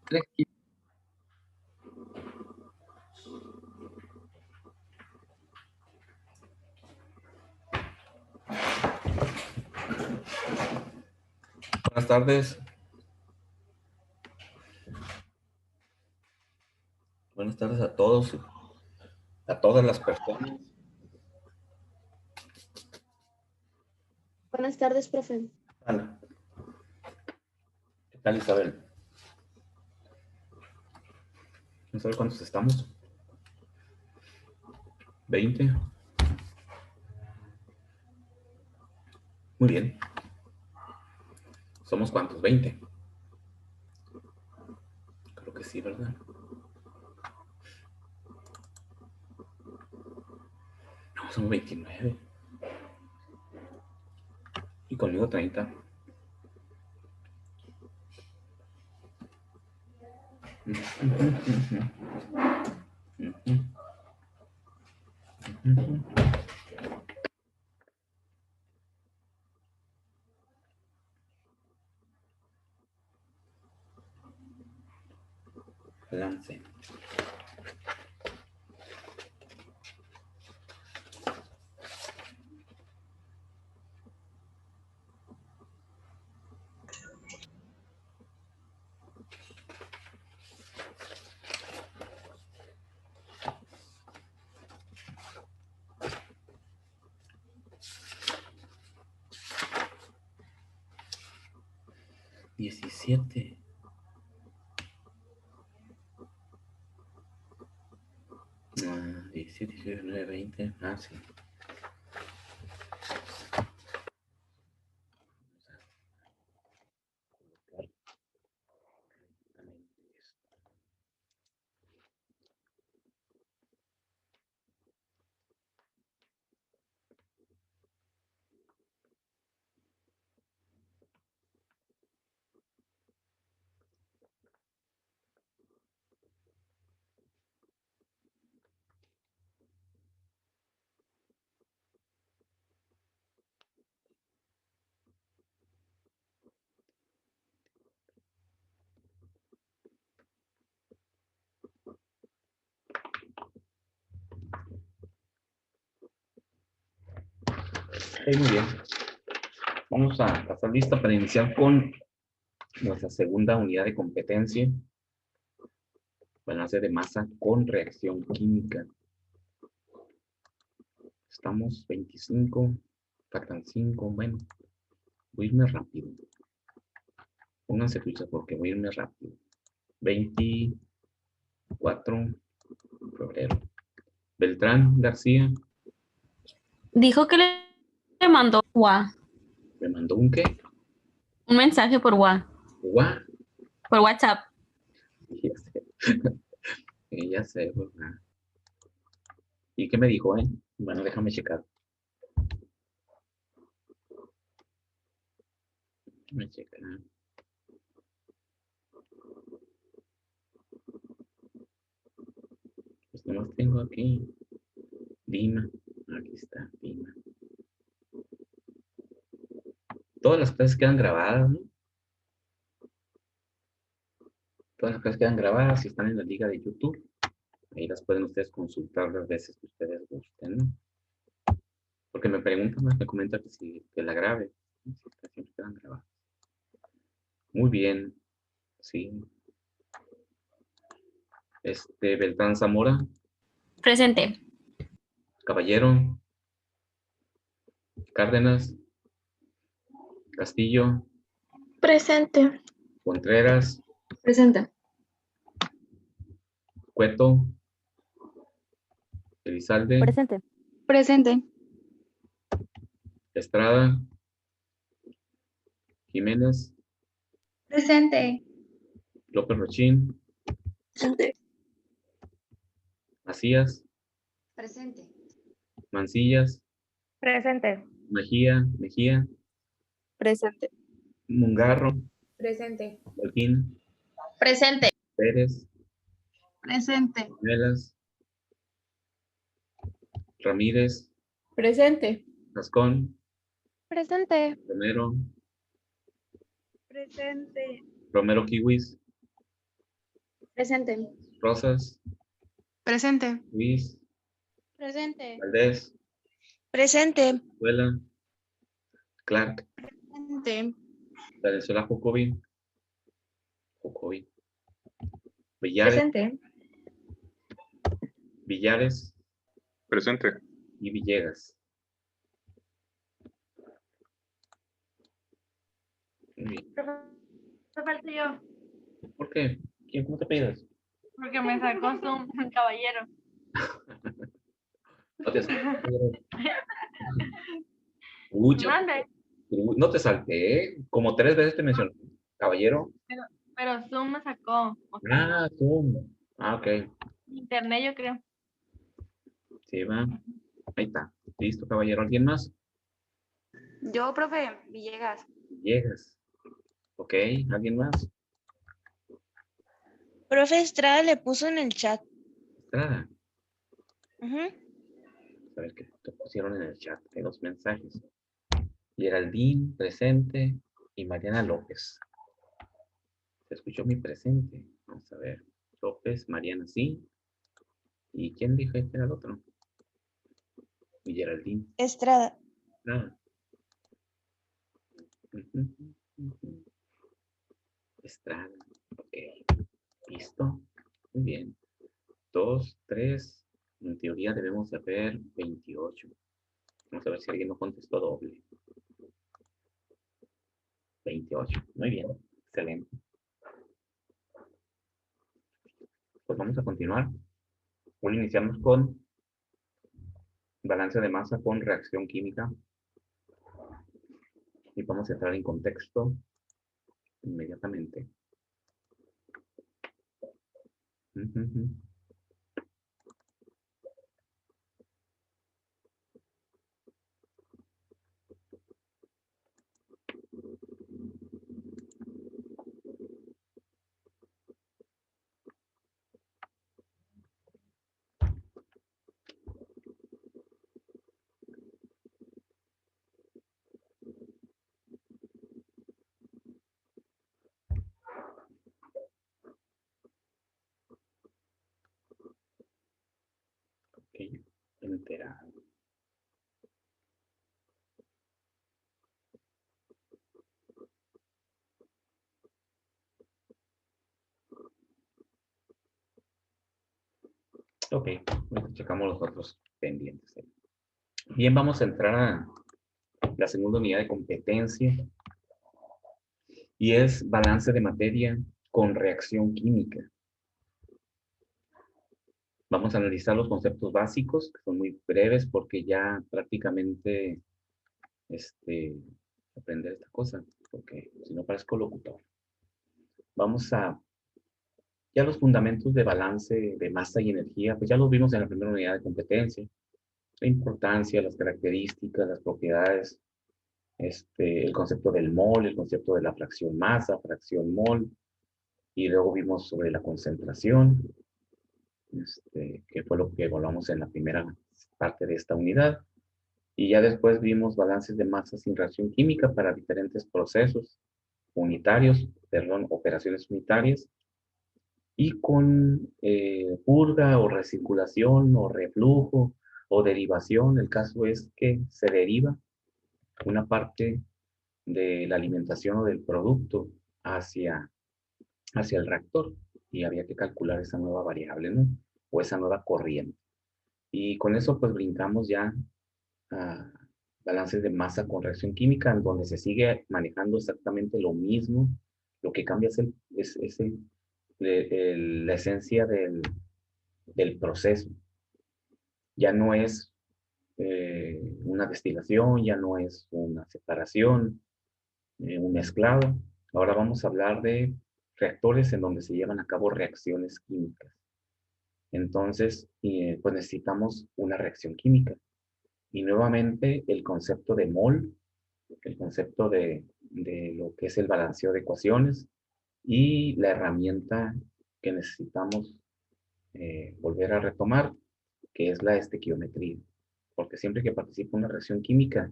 Buenas tardes. Buenas tardes a todos, a todas las personas. Buenas tardes, profe. Hola. ¿Qué tal, Isabel? No sé cuántos estamos. 20. Muy bien. ¿Somos cuántos? 20. Creo que sí, ¿verdad? No, somos 29. Y conmigo 30. Lance. Diecisiete. Ah, 17, 19, 20. Ah, sí. Muy bien. Vamos a estar lista para iniciar con nuestra segunda unidad de competencia. Balance de masa con reacción química. Estamos 25, faltan 5. Bueno, voy a irme rápido. Pónganse ficha porque voy a irme rápido. 24 de febrero. Beltrán García. Dijo que le mandó ¿Me mandó un qué? un mensaje por por WhatsApp. Ya sé. Ya sé, ¿verdad? ¿Y qué me dijo, Bueno, déjame checar. Déjame checar. Pues nomás tengo aquí. Dima. Aquí está, Dima. Todas las clases quedan grabadas, ¿no? Todas las clases quedan grabadas y están en la liga de YouTube. Ahí las pueden ustedes consultar las veces que ustedes gusten, ¿no? Porque me preguntan, me comentan que la grabe. Siempre quedan grabadas. Muy bien. Sí. Beltrán Zamora. Presente. Caballero. Cárdenas. Castillo. Presente. Contreras. Presente. Cueto. Elizalde. Presente. Presente. Estrada. Jiménez. Presente. López Rochín. Presente. Macías. Presente. Mancillas. Presente. Mejía. Presente. Mungarro. Presente. Joaquín. Presente. Pérez. Presente. Velas. Ramírez. Presente. Gascón. Presente. Romero. Presente. Romero Kiwis. Presente. Rosas, Presente. Luis, Presente. Valdés, Presente. Escuela, Clark, Presente. Venezuela, Jocobi, Villares, Presente. Villares Presente. y Villegas. Muy bien. Me falta yo, ¿Por qué? ¿Cómo te pides? porque me sacó Zoom, caballero. No te salté. Uy, Mande, no te salté. Como 3 veces te mencioné. Caballero. pero Zoom me sacó. O sea, Ah, tú. Ah, ok. internet yo creo. Sí, va. Ahí está. Listo, caballero. ¿Alguien más? Yo, profe, Villegas. Llegas. Ok. ¿Alguien más? Profe Estrada le puso en el chat. Estrada. Ujú. A ver qué te pusieron en el chat. Hay 2 mensajes. Geraldine, presente. Y Mariana López. Se escuchó mi presente. Vamos a ver. López, Mariana, sí. ¿Y quién dijo que era el otro? Y Geraldine. Estrada. Nada. Ujú, ujú. Estrada. Ok. Listo. Muy bien. 2, 3. En teoría debemos de haber 28. Vamos a ver si alguien no contestó doble. 28. Muy bien. Excelente. Pues vamos a continuar. Hoy iniciamos con balance de masa con reacción química. Y vamos a entrar en contexto inmediatamente. Ujú. Ok. Entera. Ok. Bueno, checamos los otros pendientes. Bien, vamos a entrar a la segunda unidad de competencia. Y es balance de materia con reacción química. Vamos a analizar los conceptos básicos, que son muy breves porque ya prácticamente aprender esta cosa, porque si no parezco locutor. Vamos a, ya los fundamentos de balance de masa y energía, pues ya los vimos en la primera unidad de competencia. La importancia, las características, las propiedades, el concepto del mol, el concepto de la fracción masa, fracción mol, y luego vimos sobre la concentración, que fue lo que evaluamos en la primera parte de esta unidad. Y ya después vimos balances de masa sin reacción química para diferentes procesos unitarios, perdón, operaciones unitarias, y con purga o recirculación o reflujo o derivación. El caso es que se deriva una parte de la alimentación o del producto hacia, hacia el reactor y había que calcular esa nueva variable, ¿no? O esa nueva corriente. Y con eso pues brincamos ya a balances de masa con reacción química, en donde se sigue manejando exactamente lo mismo. Lo que cambia la esencia del proceso. Ya no es una destilación, ya no es una separación, un mezclado. Ahora vamos a hablar de reactores en donde se llevan a cabo reacciones químicas. Entonces, pues necesitamos una reacción química. Y nuevamente el concepto de mol, el concepto de lo que es el balanceo de ecuaciones y la herramienta que necesitamos volver a retomar, que es la estequiometría. Porque siempre que participo en una reacción química,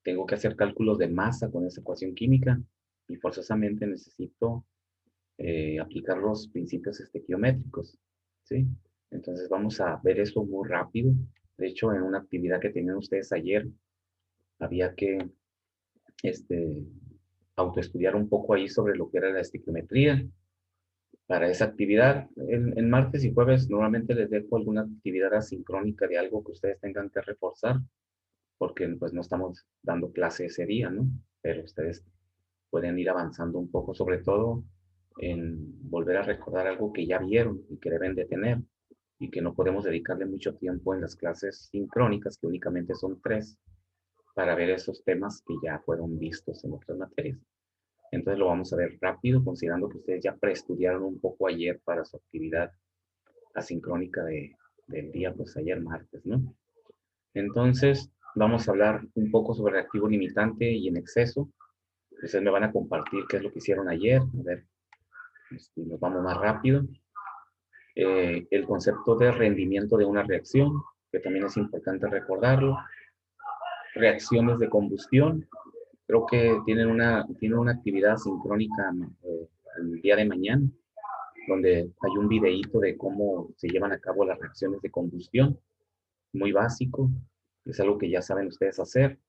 tengo que hacer cálculos de masa con esa ecuación química y forzosamente necesito aplicar los principios estequiométricos, ¿sí? Entonces vamos a ver eso muy rápido. De hecho, en una actividad que tenían ustedes ayer, había que autoestudiar un poco ahí sobre lo que era la estequiometría. Para esa actividad, en martes y jueves normalmente les dejo alguna actividad asincrónica de algo que ustedes tengan que reforzar, porque pues no estamos dando clase ese día, ¿no? Pero ustedes pueden ir avanzando un poco, sobre todo en volver a recordar algo que ya vieron y que deben de tener y que no podemos dedicarle mucho tiempo en las clases sincrónicas, que únicamente son 3, para ver esos temas que ya fueron vistos en otras materias. Entonces lo vamos a ver rápido, considerando que ustedes ya preestudiaron un poco ayer para su actividad asincrónica del día, pues ayer martes, ¿no? Entonces vamos a hablar un poco sobre reactivo limitante y en exceso. Ustedes me van a compartir qué es lo que hicieron ayer. A ver, si nos vamos más rápido. El concepto de rendimiento de una reacción, que también es importante recordarlo. Reacciones de combustión. Creo que tienen una actividad sincrónica el día de mañana, donde hay un videíto de cómo se llevan a cabo las reacciones de combustión. Muy básico. Es algo que ya saben ustedes hacer.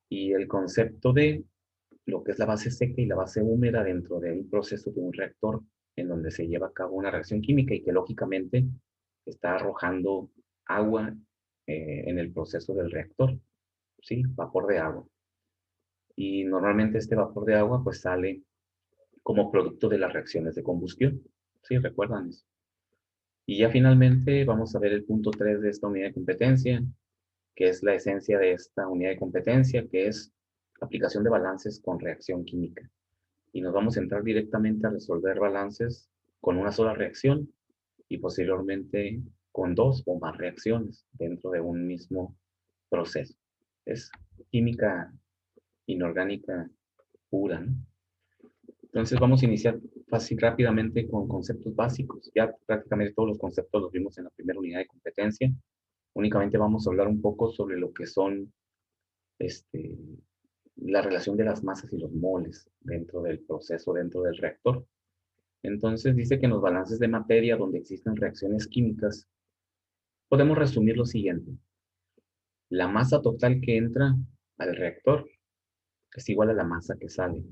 Y el concepto de lo que es la base seca y la base húmeda dentro de un proceso de un reactor en donde se lleva a cabo una reacción química y que lógicamente está arrojando agua en el proceso del reactor, ¿sí? Vapor de agua. Y normalmente este vapor de agua pues sale como producto de las reacciones de combustión, ¿sí? ¿Recuerdan eso? Y ya finalmente vamos a ver el punto 3 de esta unidad de competencia, que es la esencia de esta unidad de competencia, que es aplicación de balances con reacción química. Y nos vamos a entrar directamente a resolver balances con una sola reacción y posteriormente con 2 o más reacciones dentro de un mismo proceso. Es química inorgánica pura, ¿no? Entonces vamos a iniciar fácil, rápidamente con conceptos básicos. Ya prácticamente todos los conceptos los vimos en la primera unidad de competencia. Únicamente vamos a hablar un poco sobre lo que son la relación de las masas y los moles dentro del proceso, dentro del reactor. Entonces dice que en los balances de materia donde existen reacciones químicas, podemos resumir lo siguiente. La masa total que entra al reactor es igual a la masa que sale.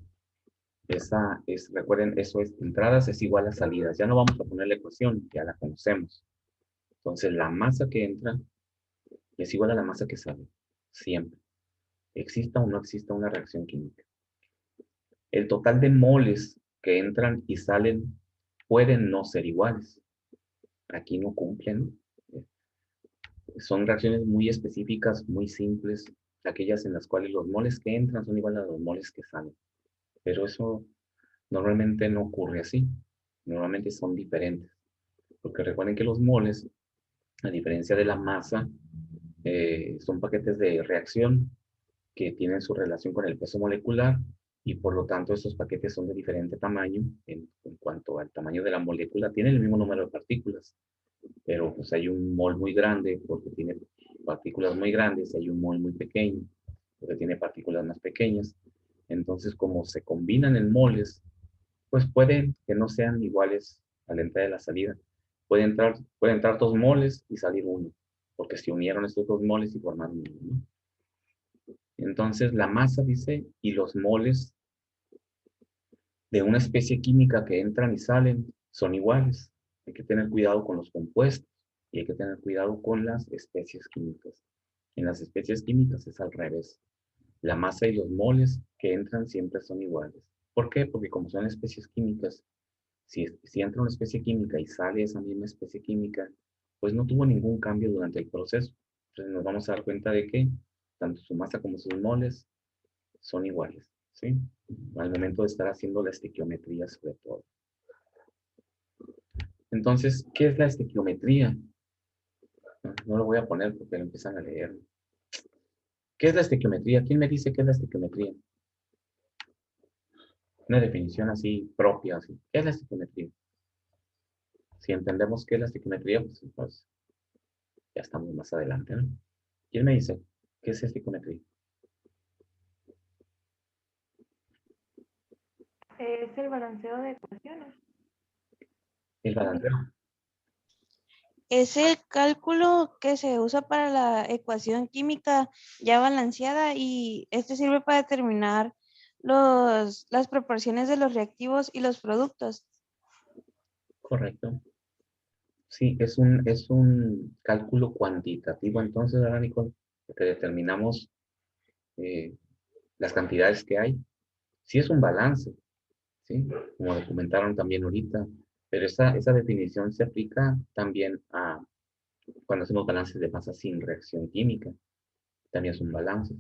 Recuerden, eso es entradas es igual a salidas. Ya no vamos a poner la ecuación, ya la conocemos. Entonces la masa que entra es igual a la masa que sale, siempre. Exista o no exista una reacción química. El total de moles que entran y salen pueden no ser iguales. Aquí no cumplen. Son reacciones muy específicas, muy simples, aquellas en las cuales los moles que entran son iguales a los moles que salen. Pero eso normalmente no ocurre así. Normalmente son diferentes. Porque recuerden que los moles, a diferencia de la masa, son paquetes de reacción que tienen su relación con el peso molecular y por lo tanto estos paquetes son de diferente tamaño en cuanto al tamaño de la molécula. Tienen el mismo número de partículas, pero pues hay un mol muy grande porque tiene partículas muy grandes, hay un mol muy pequeño porque tiene partículas más pequeñas. Entonces, como se combinan en moles, pues pueden que no sean iguales a la entrada y la salida. Pueden entrar 2 moles y salir uno, porque se unieron estos 2 moles y formaron uno, ¿no? Entonces, la masa, dice, y los moles de una especie química que entran y salen son iguales. Hay que tener cuidado con los compuestos y hay que tener cuidado con las especies químicas. En las especies químicas es al revés. La masa y los moles que entran siempre son iguales. ¿Por qué? Porque como son especies químicas, si entra una especie química y sale esa misma especie química, pues no tuvo ningún cambio durante el proceso. Entonces nos vamos a dar cuenta de que tanto su masa como sus moles son iguales, ¿sí? Al momento de estar haciendo la estequiometría sobre todo. Entonces, ¿qué es la estequiometría? No lo voy a poner porque lo empiezan a leer. ¿Qué es la estequiometría? ¿Quién me dice qué es la estequiometría? Una definición así propia, así. ¿Qué es la estequiometría? Si entendemos qué es la estequiometría, pues ya estamos más adelante, ¿no? ¿Quién me dice qué es estequiometría? Es el balanceo de ecuaciones. El balanceo. Es el cálculo que se usa para la ecuación química ya balanceada y este sirve para determinar las proporciones de los reactivos y los productos. Correcto. Sí, es un cálculo cuantitativo, entonces, ¿verdad, Nicole? Porque determinamos las cantidades que hay. Sí es un balance, ¿sí? Como documentaron también ahorita, pero esa definición se aplica también a cuando hacemos balances de masa sin reacción química, también es un balance.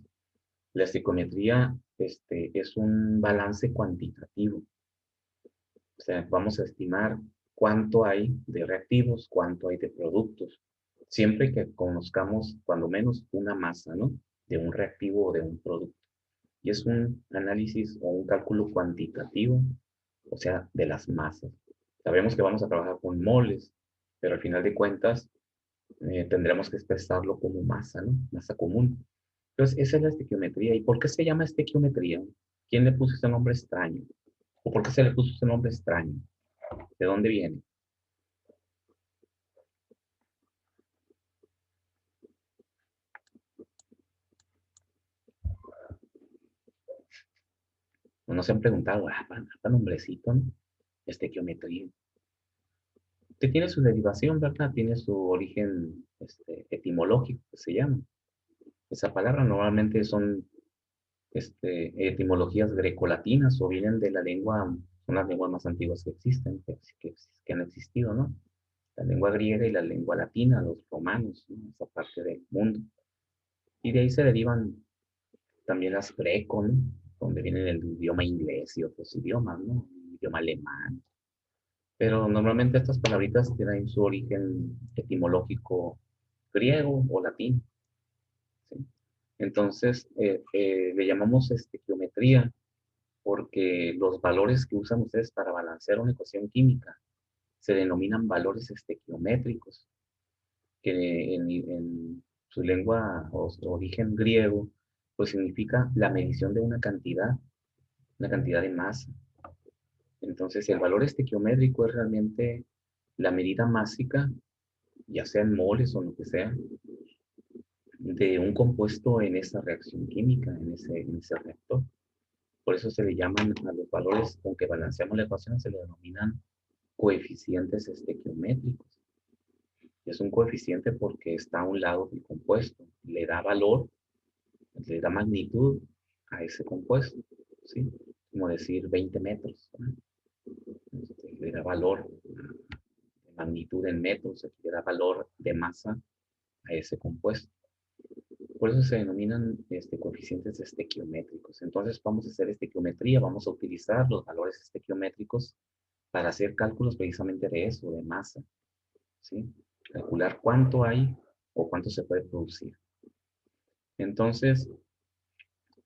La estequiometría es un balance cuantitativo, o sea, vamos a estimar cuánto hay de reactivos, cuánto hay de productos, siempre que conozcamos cuando menos una masa, ¿no? De un reactivo o de un producto. Y es un análisis o un cálculo cuantitativo, o sea, de las masas. Sabemos que vamos a trabajar con moles, pero al final de cuentas tendremos que expresarlo como masa, ¿no? Masa común. Entonces, esa es la estequiometría. ¿Y por qué se llama estequiometría? ¿Quién le puso ese nombre extraño? ¿O por qué se le puso ese nombre extraño? ¿De dónde viene? No se han preguntado, nombrecito, ¿no? Estequiometría. Que tiene su derivación, ¿verdad? Tiene su origen etimológico, que se llama. Esa palabra normalmente son etimologías grecolatinas o vienen de la lengua, son las lenguas más antiguas que existen, que han existido, ¿no? La lengua griega y la lengua latina, los romanos, ¿no? Esa parte del mundo. Y de ahí se derivan también las greco, ¿no? Donde viene el idioma inglés y otros idiomas, ¿no? El idioma alemán. Pero normalmente estas palabritas tienen su origen etimológico griego o latino, ¿sí? Entonces, le llamamos estequiometría porque los valores que usan ustedes para balancear una ecuación química se denominan valores estequiométricos, que en su lengua o su origen griego, pues significa la medición de una cantidad de masa. Entonces, el valor estequiométrico es realmente la medida másica, ya sea en moles o lo que sea, de un compuesto en esa reacción química, en ese reactor. Por eso se le llaman a los valores con que balanceamos la ecuación, se le denominan coeficientes estequiométricos. Es un coeficiente porque está a un lado del compuesto, le da valor, le da magnitud a ese compuesto, ¿sí? Como decir 20 metros, ¿no? Le da valor de magnitud en metros, le da valor de masa a ese compuesto. Por eso se denominan coeficientes estequiométricos. Entonces vamos a hacer estequiometría, vamos a utilizar los valores estequiométricos para hacer cálculos precisamente de eso, de masa, ¿sí? Calcular cuánto hay o cuánto se puede producir. Entonces,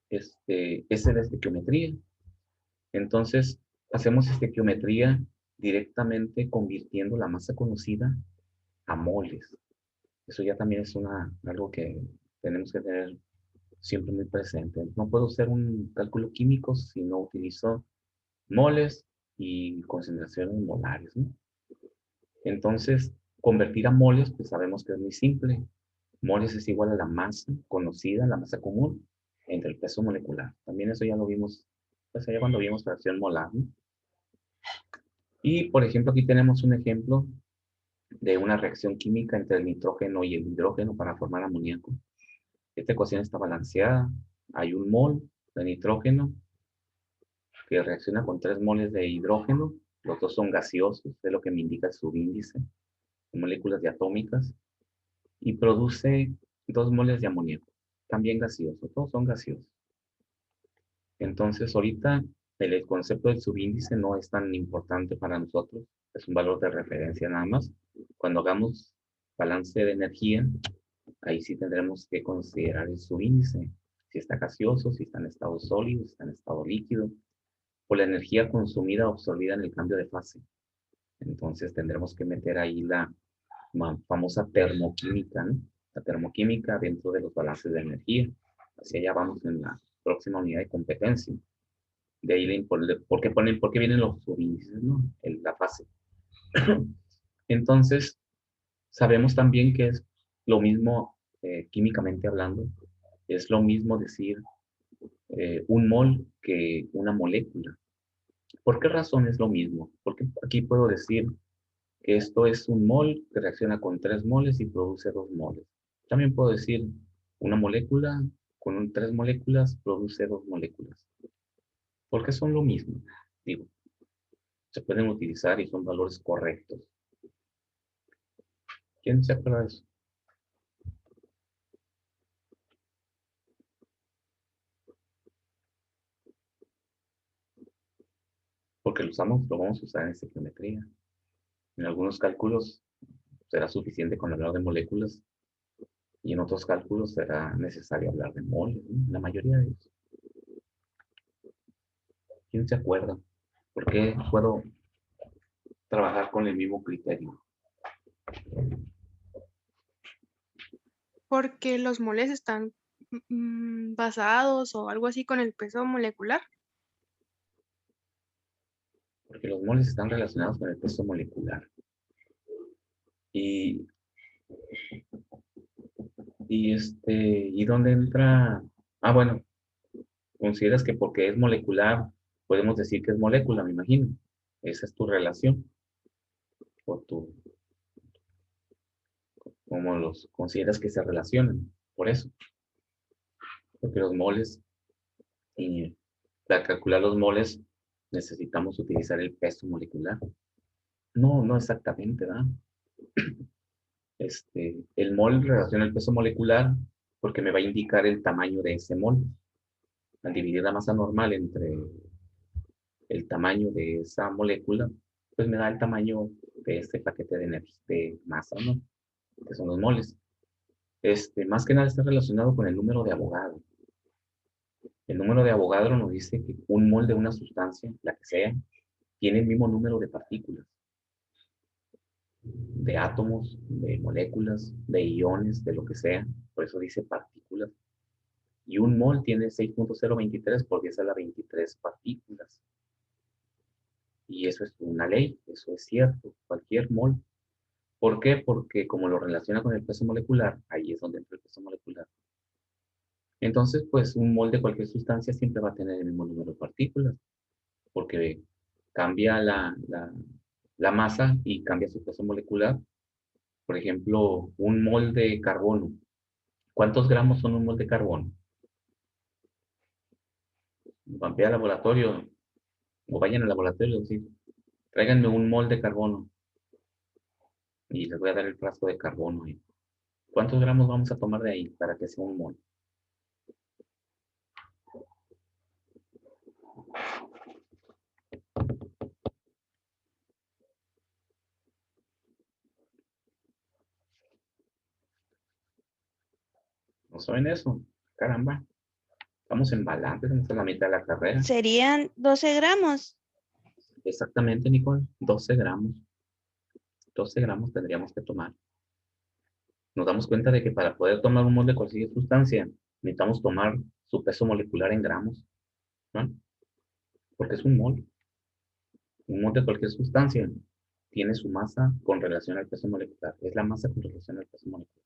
esa es la estequiometría. Entonces, hacemos estequiometría directamente convirtiendo la masa conocida a moles. Eso ya también es algo que tenemos que tener siempre muy presente. No puedo hacer un cálculo químico si no utilizo moles y concentraciones molares, ¿no? Entonces, convertir a moles, pues sabemos que es muy simple. Moles es igual a la masa conocida, la masa común, entre el peso molecular. También eso ya lo vimos, pues allá cuando vimos fracción molar, ¿no? Y, por ejemplo, aquí tenemos un ejemplo de una reacción química entre el nitrógeno y el hidrógeno para formar amoníaco. Esta ecuación está balanceada. Hay un mol de nitrógeno que reacciona con 3 moles de hidrógeno. Los dos son gaseosos, es lo que me indica el subíndice, moléculas diatómicas, y produce 2 moles de amoníaco, también gaseoso, todos son gaseosos. Entonces, ahorita el concepto del subíndice no es tan importante para nosotros, es un valor de referencia nada más. Cuando hagamos balance de energía, ahí sí tendremos que considerar el subíndice, si está gaseoso, si está en estado sólido, si está en estado líquido, o la energía consumida o absorbida en el cambio de fase. Entonces tendremos que meter ahí la famosa termoquímica, ¿no? La termoquímica dentro de los balances de energía. Hacia allá vamos en la próxima unidad de competencia. De ahí, ¿por qué vienen los subíndices, ¿no? La fase. Entonces, sabemos también que es lo mismo, químicamente hablando, es lo mismo decir un mol que una molécula. ¿Por qué razón es lo mismo? Porque aquí puedo decir que esto es un mol que reacciona con 3 moles y produce 2 moles. También puedo decir una molécula con 3 moléculas produce 2 moléculas. Porque son lo mismo. Digo, se pueden utilizar y son valores correctos. ¿Quién se acuerda de eso? Porque lo vamos a usar en estequiometría. En algunos cálculos será suficiente con hablar de moléculas y en otros cálculos será necesario hablar de moles, ¿no? La mayoría de ellos. ¿Quién se acuerda? ¿Por qué puedo trabajar con el mismo criterio? Porque los moles están basados o algo así con el peso molecular. Porque los moles están relacionados con el peso molecular. Y ¿y dónde entra? Ah, bueno, consideras que porque es molecular, podemos decir que es molécula, me imagino. Esa es tu relación, o como los consideras que se relacionan, por eso. Porque los moles, y para calcular los moles, necesitamos utilizar el peso molecular. No, no exactamente, ¿verdad? El mol relaciona el peso molecular porque me va a indicar el tamaño de ese mol. Al dividir la masa normal entre el tamaño de esa molécula, pues me da el tamaño de este paquete de energía, de masa, ¿no? Que son los moles. Más que nada está relacionado con el número de Avogadro. El número de Avogadro nos dice que un mol de una sustancia, la que sea, tiene el mismo número de partículas, de átomos, de moléculas, de iones, de lo que sea. Por eso dice partículas. Y un mol tiene 6.023 por 10 a la 23 partículas. Y eso es una ley, eso es cierto, cualquier mol. ¿Por qué? Porque como lo relaciona con el peso molecular, ahí es donde entra el peso molecular. Entonces, pues un mol de cualquier sustancia siempre va a tener el mismo número de partículas, porque cambia la masa y cambia su peso molecular. Por ejemplo, un mol de carbono. ¿Cuántos gramos son un mol de carbono? Van al laboratorio, o vayan al laboratorio, sí. Tráiganme un mol de carbono y les voy a dar el frasco de carbono. ¿Cuántos gramos vamos a tomar de ahí para que sea un mol? ¿No saben eso? Caramba. Estamos en balance, estamos en la mitad de la carrera. Serían 12 gramos. Exactamente, Nicole. 12 gramos. 12 gramos tendríamos que tomar. Nos damos cuenta de que para poder tomar un mol de cualquier sustancia, necesitamos tomar su peso molecular en gramos, ¿no? Porque es un mol. Un mol de cualquier sustancia tiene su masa con relación al peso molecular. Es la masa con relación al peso molecular.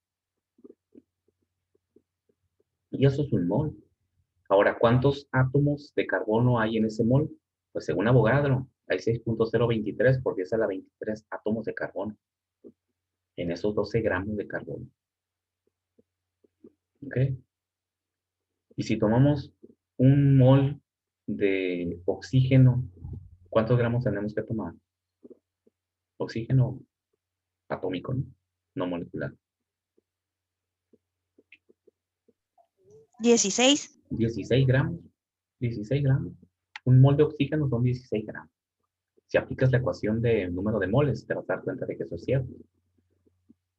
Y eso es un mol. Ahora, ¿cuántos átomos de carbono hay en ese mol? Pues según Avogadro, hay 6.023 por 10 a la 23 átomos de carbono en esos 12 gramos de carbono. ¿Ok? Y si tomamos un mol de oxígeno, ¿cuántos gramos tenemos que tomar? Oxígeno atómico, ¿no? No molecular. 16. 16 gramos. 16 gramos. Un mol de oxígeno son 16 gramos. Si aplicas la ecuación de número de moles, te vas a dar cuenta de que eso es cierto.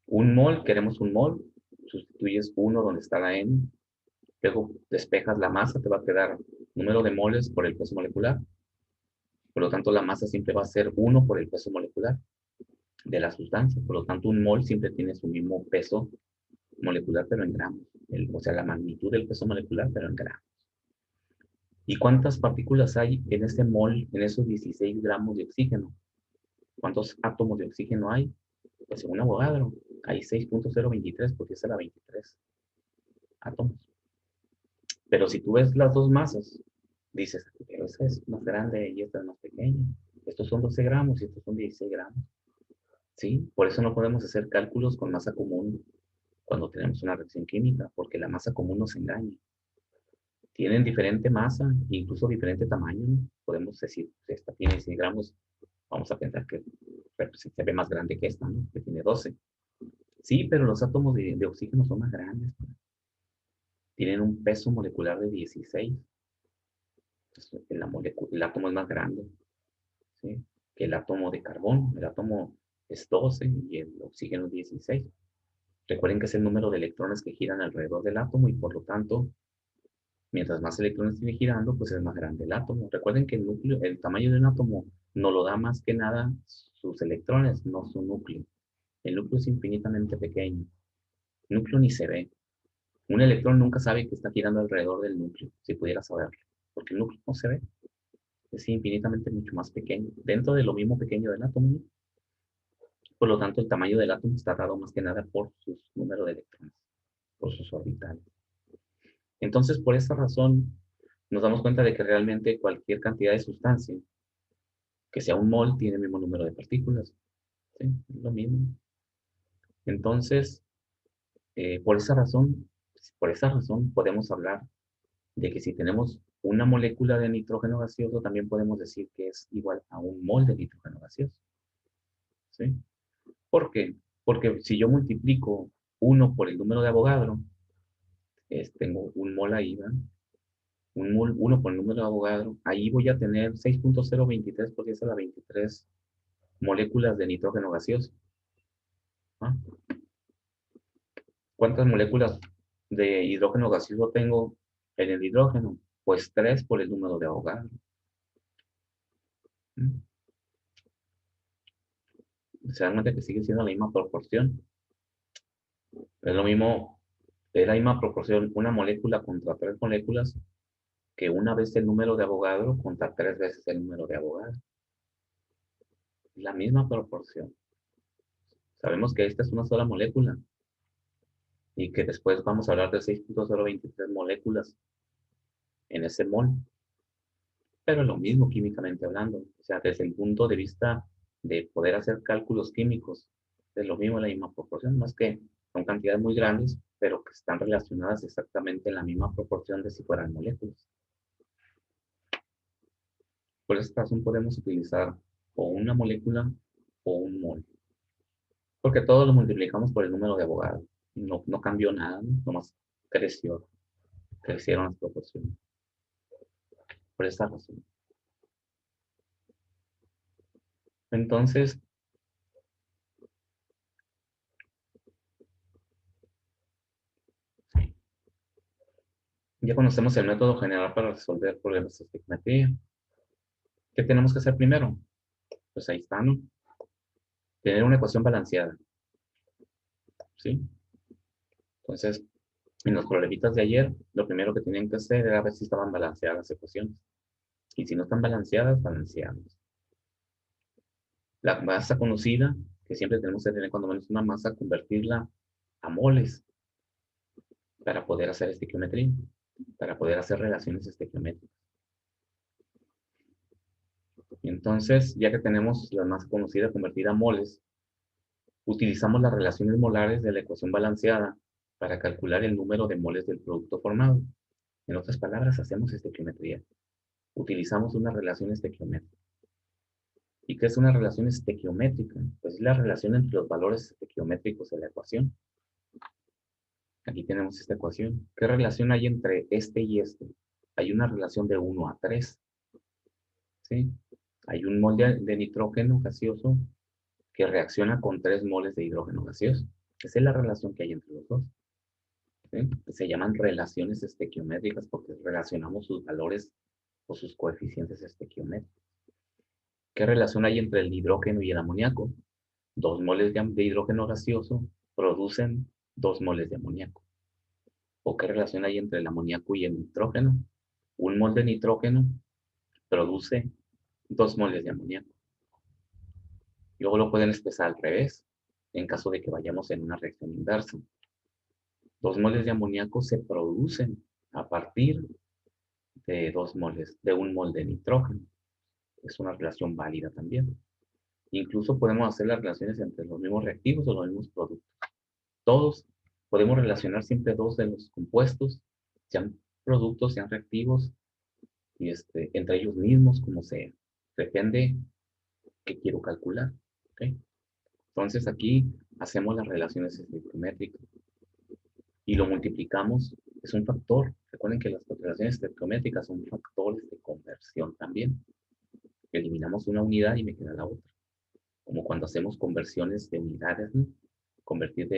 Un mol, queremos un mol, sustituyes 1 donde está la N, luego despejas la masa, te va a quedar número de moles por el peso molecular. Por lo tanto, la masa siempre va a ser 1 por el peso molecular de la sustancia. Por lo tanto, un mol siempre tiene su mismo peso molecular, pero en gramos. O sea, la magnitud del peso molecular, pero en gramos. ¿Y cuántas partículas hay en ese mol, en esos 16 gramos de oxígeno? ¿Cuántos átomos de oxígeno hay? Pues según Avogadro, hay 6.023 por 10 a la 23 átomos. Pero si tú ves las dos masas, dices, pero esa es más grande y esta es más pequeña. Estos son 12 gramos y estos son 16 gramos. ¿Sí? Por eso no podemos hacer cálculos con masa común cuando tenemos una reacción química, porque la masa común nos engaña. Tienen diferente masa, incluso diferente tamaño, ¿no? Podemos decir, esta tiene 100 gramos, vamos a pensar que se ve más grande que esta, ¿no? Que tiene 12. Sí, pero los átomos de oxígeno son más grandes. Tienen un peso molecular de 16. Entonces, el átomo es más grande, ¿sí? Que el átomo de carbón. El átomo es 12 y el oxígeno es 16. Recuerden que es el número de electrones que giran alrededor del átomo y por lo tanto, mientras más electrones tiene girando, pues es más grande el átomo. Recuerden que el núcleo, el tamaño de un átomo no lo da más que nada sus electrones, no su núcleo. El núcleo es infinitamente pequeño. El núcleo ni se ve. Un electrón nunca sabe que está girando alrededor del núcleo, si pudiera saberlo, porque el núcleo no se ve. Es infinitamente mucho más pequeño, dentro de lo mismo pequeño del átomo, ¿no? Por lo tanto, el tamaño del átomo está dado más que nada por su número de electrones, por sus orbitales. Entonces, por esa razón, nos damos cuenta de que realmente cualquier cantidad de sustancia, que sea un mol, tiene el mismo número de partículas. ¿Sí? Es lo mismo. Entonces, por esa razón podemos hablar de que si tenemos una molécula de nitrógeno gaseoso, también podemos decir que es igual a un mol de nitrógeno gaseoso. ¿Sí? ¿Por qué? Porque si yo multiplico 1 por el número de Avogadro, tengo un mol ahí, ¿verdad? Un mol, 1 por el número de Avogadro, ahí voy a tener 6.023 por 10 a la 23 moléculas de nitrógeno gaseoso. ¿Ah? ¿Cuántas moléculas de hidrógeno gaseoso tengo en el hidrógeno? Pues 3 por el número de Avogadro. ¿Mm? Se dan cuenta que sigue siendo la misma proporción. Es lo mismo, es la misma proporción una molécula contra 3 moléculas que una vez el número de Avogadro contra 3 veces el número de Avogadro. La misma proporción. Sabemos que esta es una sola molécula y que después vamos a hablar de 6.023 moléculas en ese mol. Pero es lo mismo químicamente hablando. O sea, desde el punto de vista de poder hacer cálculos químicos, es lo mismo, la misma proporción, más que son cantidades muy grandes, pero que están relacionadas exactamente en la misma proporción de si fueran moléculas. Por esta razón podemos utilizar o una molécula o un mol. Porque todos lo multiplicamos por el número de Avogadro. No cambió nada, ¿no? Nomás crecieron las proporciones. Por esta razón. Entonces, ya conocemos el método general para resolver problemas de estequiometría. ¿Qué tenemos que hacer primero? Pues ahí está, ¿no? Tener una ecuación balanceada. ¿Sí? Entonces, en los problemitas de ayer, lo primero que tenían que hacer era ver si estaban balanceadas las ecuaciones. Y si no están balanceadas, balanceadas. La masa conocida, que siempre tenemos que tener cuando menos una masa, convertirla a moles para poder hacer estequiometría, para poder hacer relaciones estequiométricas. Y entonces, ya que tenemos la masa conocida convertida a moles, utilizamos las relaciones molares de la ecuación balanceada para calcular el número de moles del producto formado. En otras palabras, hacemos estequiometría. Utilizamos una relación estequiométrica. ¿Y qué es una relación estequiométrica? Pues es la relación entre los valores estequiométricos de la ecuación. Aquí tenemos esta ecuación. ¿Qué relación hay entre este y este? Hay una relación de 1 a 3. ¿Sí? Hay un mol de nitrógeno gaseoso que reacciona con 3 moles de hidrógeno gaseoso. Esa es la relación que hay entre los dos. ¿Sí? Se llaman relaciones estequiométricas porque relacionamos sus valores o sus coeficientes estequiométricos. ¿Qué relación hay entre el hidrógeno y el amoníaco? 2 moles de hidrógeno gaseoso producen 2 moles de amoníaco. ¿O qué relación hay entre el amoníaco y el nitrógeno? 1 mol de nitrógeno produce 2 moles de amoníaco. Y luego lo pueden expresar al revés, en caso de que vayamos en una reacción inversa. 2 moles de amoníaco se producen a partir de 2 moles, de 1 mol de nitrógeno. Es una relación válida también. Incluso podemos hacer las relaciones entre los mismos reactivos o los mismos productos. Todos podemos relacionar siempre 2 de los compuestos, sean productos, sean reactivos, y entre ellos mismos, como sea. Depende qué quiero calcular. ¿Okay? Entonces aquí hacemos las relaciones estequiométricas y lo multiplicamos. Es un factor. Recuerden que las relaciones estequiométricas son factores de conversión también. Eliminamos una unidad y me queda la otra. Como cuando hacemos conversiones de unidades, ¿no? Convertir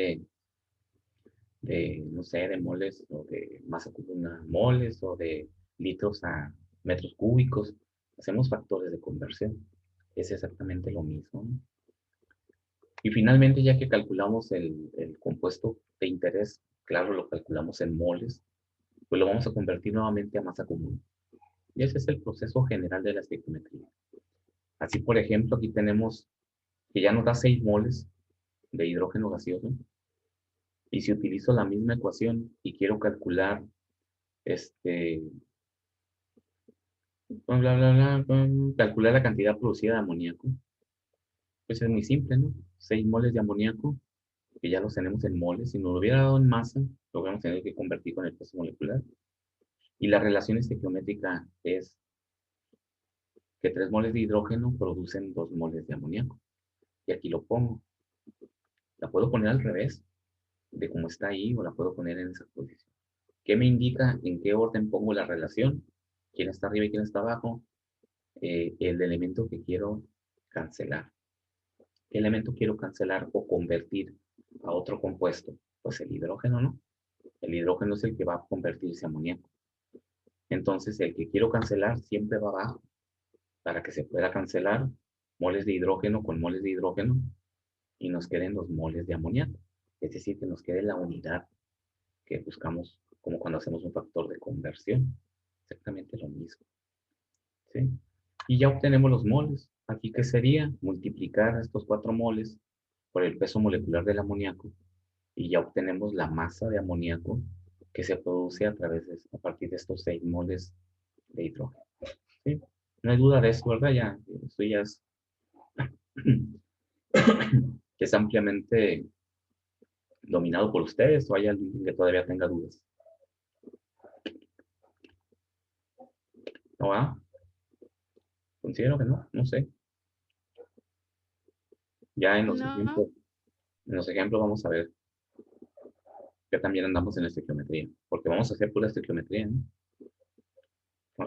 no sé, de moles o de masa común a moles o de litros a metros cúbicos. Hacemos factores de conversión. Es exactamente lo mismo, ¿no? Y finalmente, ya que calculamos el compuesto de interés, claro, lo calculamos en moles, pues lo vamos a convertir nuevamente a masa común. Y ese es el proceso general de la estequiometría. Así, por ejemplo, aquí tenemos que ya nos da 6 moles de hidrógeno gaseoso. Y si utilizo la misma ecuación y quiero calcular calcular la cantidad producida de amoníaco, pues es muy simple, ¿no? 6 moles de amoníaco, que ya los tenemos en moles. Si nos lo hubiera dado en masa, lo hubiéramos tenido que convertir con el peso molecular. Y la relación estequiométrica es que 3 moles de hidrógeno producen 2 moles de amoníaco. Y aquí lo pongo. La puedo poner al revés de cómo está ahí, o la puedo poner en esa posición. ¿Qué me indica en qué orden pongo la relación? ¿Quién está arriba y quién está abajo? El elemento que quiero cancelar. ¿Qué elemento quiero cancelar o convertir a otro compuesto? Pues el hidrógeno, ¿no? El hidrógeno es el que va a convertirse a amoníaco. Entonces, el que quiero cancelar siempre va abajo, para que se pueda cancelar moles de hidrógeno con moles de hidrógeno y nos queden los moles de amoníaco. Es decir, que nos quede la unidad que buscamos, como cuando hacemos un factor de conversión. Exactamente lo mismo. ¿Sí? Y ya obtenemos los moles. Aquí, ¿qué sería? Multiplicar estos 4 moles por el peso molecular del amoníaco y ya obtenemos la masa de amoníaco que se produce a partir de estos 6 moles de hidrógeno. ¿Sí? No hay duda de eso, ¿verdad? Ya, esto ya es ampliamente dominado por ustedes, o hay alguien que todavía tenga dudas. ¿No va? Considero que no, no sé. Ya en No, los ejemplos vamos a ver que también andamos en la estequiometría, porque vamos a hacer pura estequiometría, ¿no?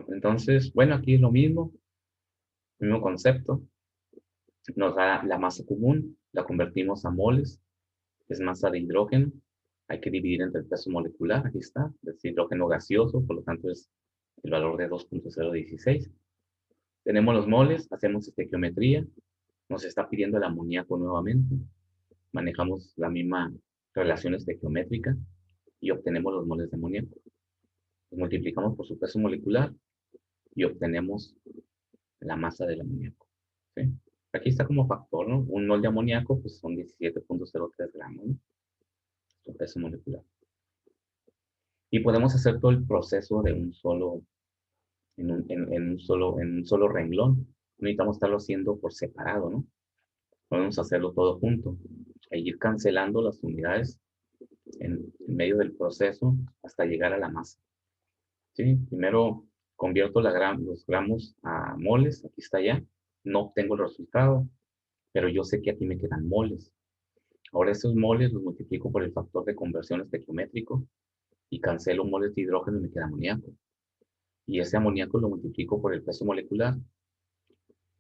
Entonces, bueno, aquí es lo mismo concepto. Nos da la masa común, la convertimos a moles, es masa de hidrógeno, hay que dividir entre el peso molecular, aquí está, es hidrógeno gaseoso, por lo tanto es el valor de 2.016. Tenemos los moles, hacemos estequiometría, nos está pidiendo el amoníaco nuevamente, manejamos la misma relación estequiométrica y obtenemos los moles de amoníaco. Los multiplicamos por su peso molecular y obtenemos la masa del amoníaco. ¿Sí? Aquí está como factor, ¿no? Un mol de amoníaco pues son 17.03 gramos, ¿no? Su peso molecular. Y podemos hacer todo el proceso de un solo, en un solo renglón. No necesitamos estarlo haciendo por separado, ¿no? Podemos hacerlo todo junto e ir cancelando las unidades en medio del proceso hasta llegar a la masa. ¿Sí? Primero convierto los gramos a moles, aquí está ya, no obtengo el resultado, pero yo sé que aquí me quedan moles. Ahora esos moles los multiplico por el factor de conversión estequiométrico y cancelo moles de hidrógeno y me queda amoníaco. Y ese amoníaco lo multiplico por el peso molecular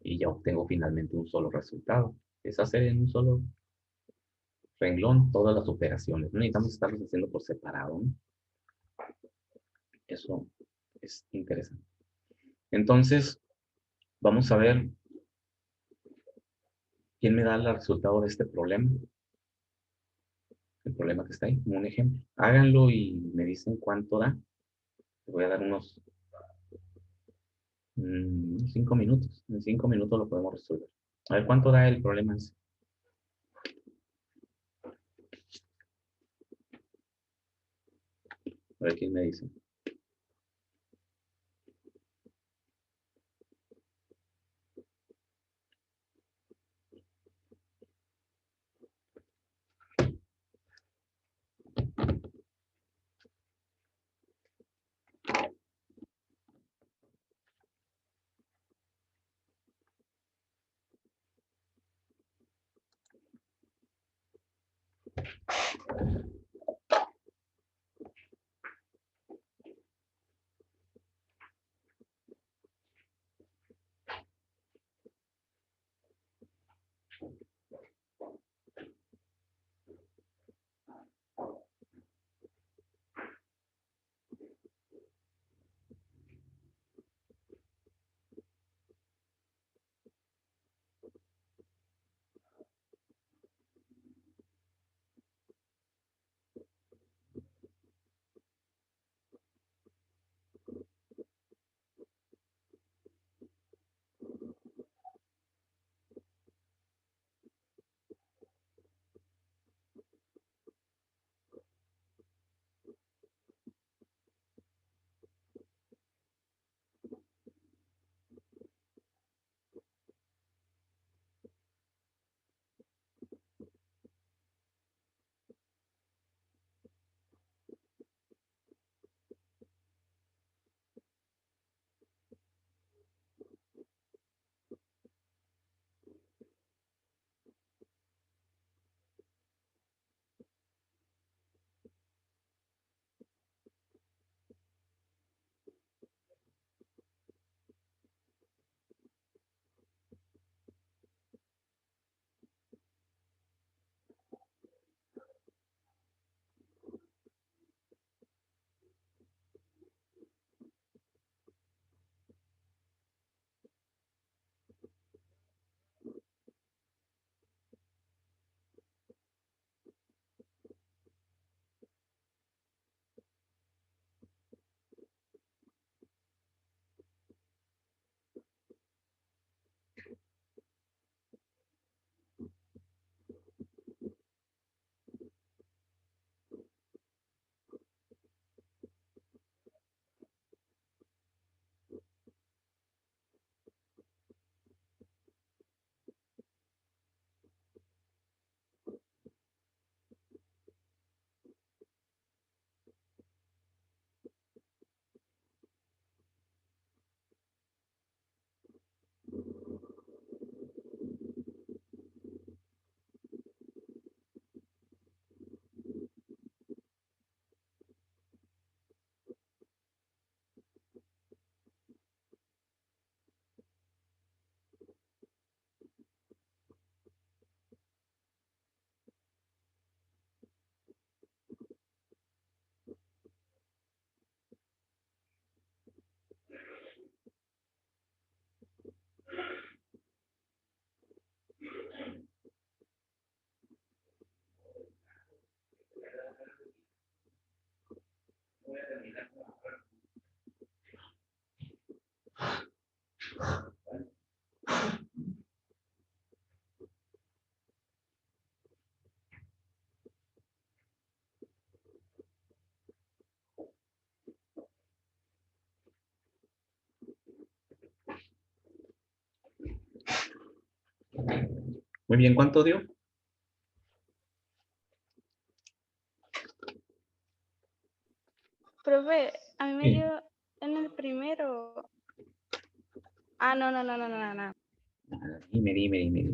y ya obtengo finalmente un solo resultado. Es hacer en un solo renglón todas las operaciones. No necesitamos estarlos haciendo por separado, ¿no? Eso es interesante. Entonces, vamos a ver quién me da el resultado de este problema. El problema que está ahí, como un ejemplo. Háganlo y me dicen cuánto da. Les voy a dar unos 5 minutos. En 5 minutos lo podemos resolver. A ver, ¿cuánto da el problema ese? A ver, ¿quién me dice? Muy bien, ¿cuánto dio? Profe, a mí me Sí. dio en el primero. Ah, no, no, no, no, no, no. Dime.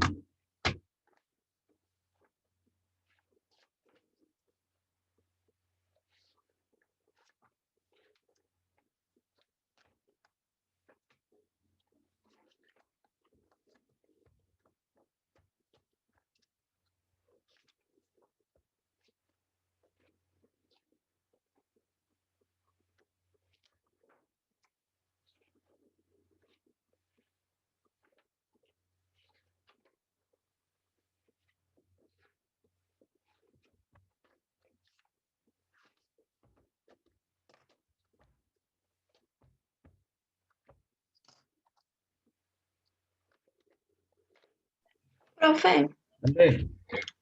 Profe, Ande,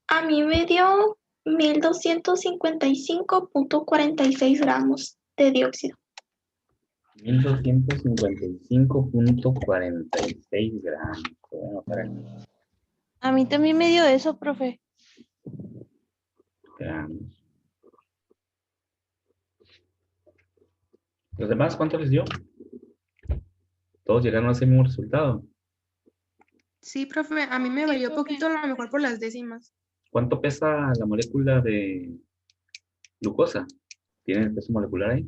a mí me dio 1255.46 gramos de dióxido. 1255.46 gramos. Bueno, para A mí también me dio eso, profe. gramos. ¿Los demás cuánto les dio? Todos llegaron a ese mismo resultado. Sí, profe, a mí me varió poquito, a lo mejor por las décimas. ¿Cuánto pesa la molécula de glucosa? ¿Tiene el peso molecular ahí?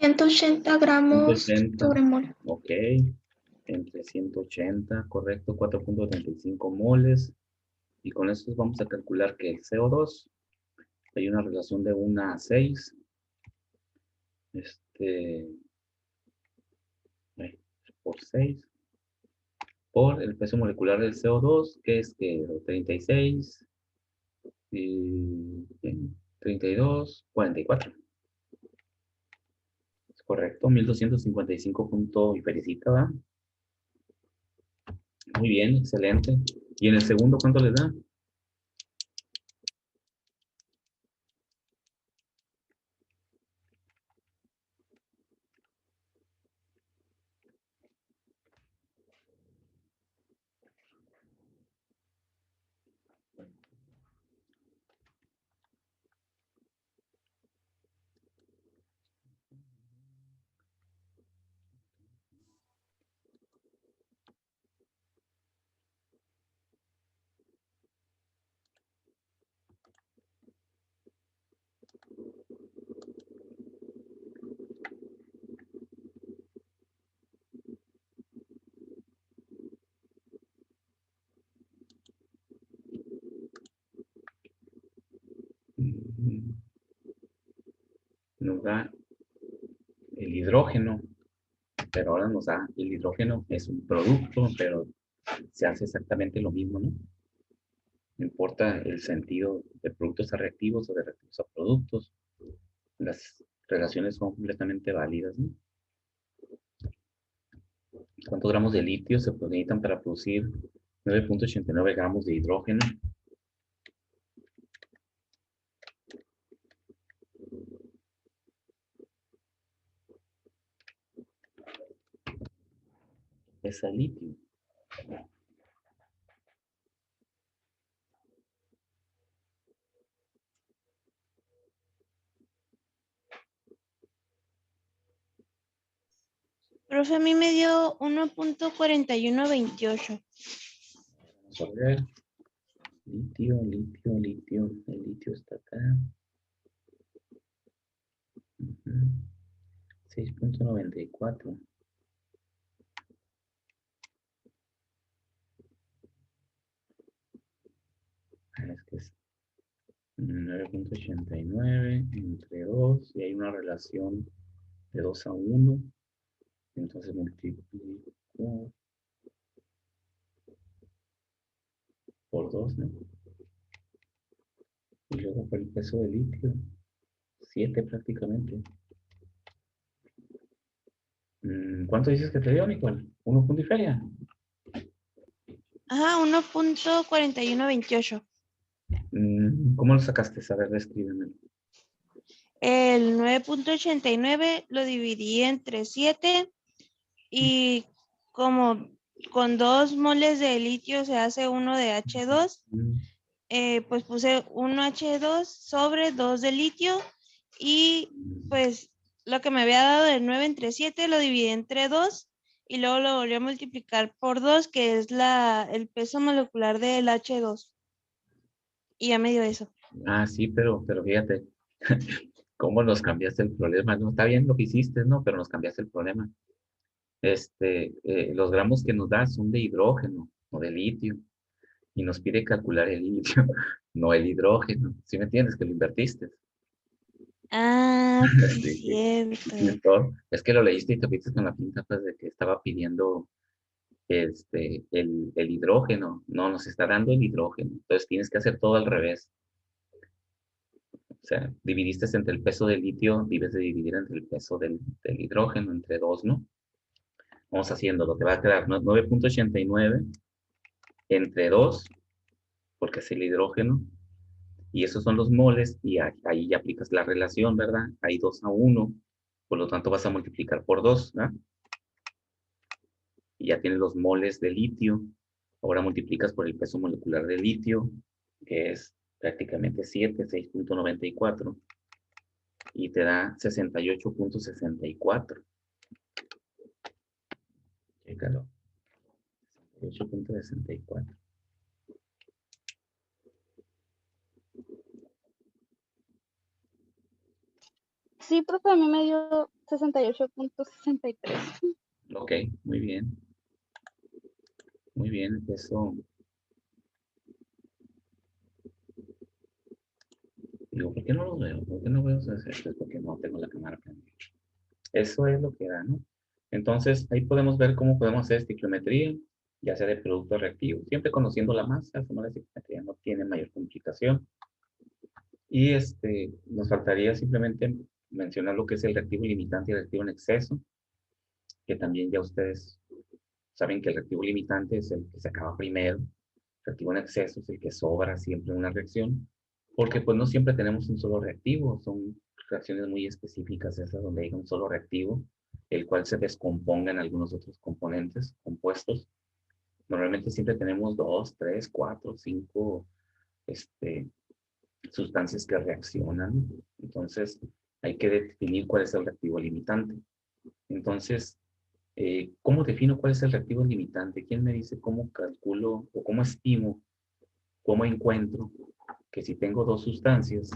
180 gramos 180. sobre mol. Ok. Entre 180, correcto, 4.35 moles. Y con eso vamos a calcular que el CO2 hay una relación de 1 a 6. Por 6. Por el peso molecular del CO2, que es que 36 y 32, 44. Es correcto, 1255 punto y felicita, ¿va? Muy bien, excelente. ¿Y en el segundo cuánto les da? Nos da el hidrógeno, pero ahora nos da el hidrógeno, es un producto, pero se hace exactamente lo mismo, ¿no? No importa el sentido de productos a reactivos o de reactivos a productos, las relaciones son completamente válidas, ¿no? ¿Cuántos gramos de litio se necesitan para producir 9.89 gramos de hidrógeno? Es el litio. Profe, a mí me dio 1.4128. Vamos a ver. Litio, litio, litio. El litio está acá. 6.94. Es que es 9.89 entre 2 y hay una relación de 2 a 1. Entonces multiplico por 2, ¿no? Y luego por el peso de litio, 7 prácticamente. ¿Cuánto dices que te dio, Nicole? ¿1 punto y feria? Ajá, 1.4128. ¿Cómo lo sacaste? A ver, descríbemelo. El 9.89 lo dividí entre 7 y como con 2 moles de litio se hace 1 de H2, pues puse 1 H2 sobre 2 de litio y pues lo que me había dado de 9 entre 7 lo dividí entre 2 y luego lo volví a multiplicar por 2, que es el peso molecular del H2. Y ya me dio eso. Ah, sí, pero fíjate, cómo nos cambiaste el problema. No está bien lo que hiciste, ¿no? Pero nos cambiaste el problema. Los gramos que nos da son de hidrógeno o de litio. Y nos pide calcular el litio, no el hidrógeno. ¿Sí me entiendes? Que lo invertiste. Ah, sí, Sí, cierto. mejor. Es que lo leíste y te fuiste con la pinta pues, de que estaba pidiendo el hidrógeno. No, nos está dando el hidrógeno. Entonces tienes que hacer todo al revés. O sea, dividiste entre el peso del litio, debes de dividir entre el peso del hidrógeno, entre 2, ¿no? Vamos haciéndolo. Te va a quedar 9.89 entre 2 porque es el hidrógeno. Y esos son los moles, y ahí ya aplicas la relación, ¿verdad? Hay 2:1, por lo tanto vas a multiplicar por 2, ¿verdad? Y ya tienes los moles de litio. Ahora multiplicas por el peso molecular de litio, que es prácticamente 7, 6.94, y te da 68.64. Chécalo. 68.64. Sí, profe, a mí me dio 68.63. Ok, muy bien. Muy bien, eso. Digo, ¿por qué no los veo? ¿Por qué no veo esos? Porque no tengo la cámara prendida. Eso es lo que da, ¿no? Entonces, ahí podemos ver cómo podemos hacer estequiometría, ya sea de producto reactivo, siempre conociendo la masa, la estequiometría no tiene mayor complicación. Y nos faltaría simplemente mencionar lo que es el reactivo limitante y el reactivo en exceso, que también ya ustedes saben que el reactivo limitante es el que se acaba primero, el reactivo en exceso es el que sobra siempre en una reacción, porque pues no siempre tenemos un solo reactivo, son reacciones muy específicas esas donde hay un solo reactivo, el cual se descomponga en algunos otros componentes, compuestos. Normalmente siempre tenemos 2, 3, 4, 5 sustancias que reaccionan. Entonces, hay que definir cuál es el reactivo limitante. Entonces, ¿cómo defino cuál es el reactivo limitante? ¿Quién me dice cómo calculo o cómo estimo, cómo encuentro que si tengo dos sustancias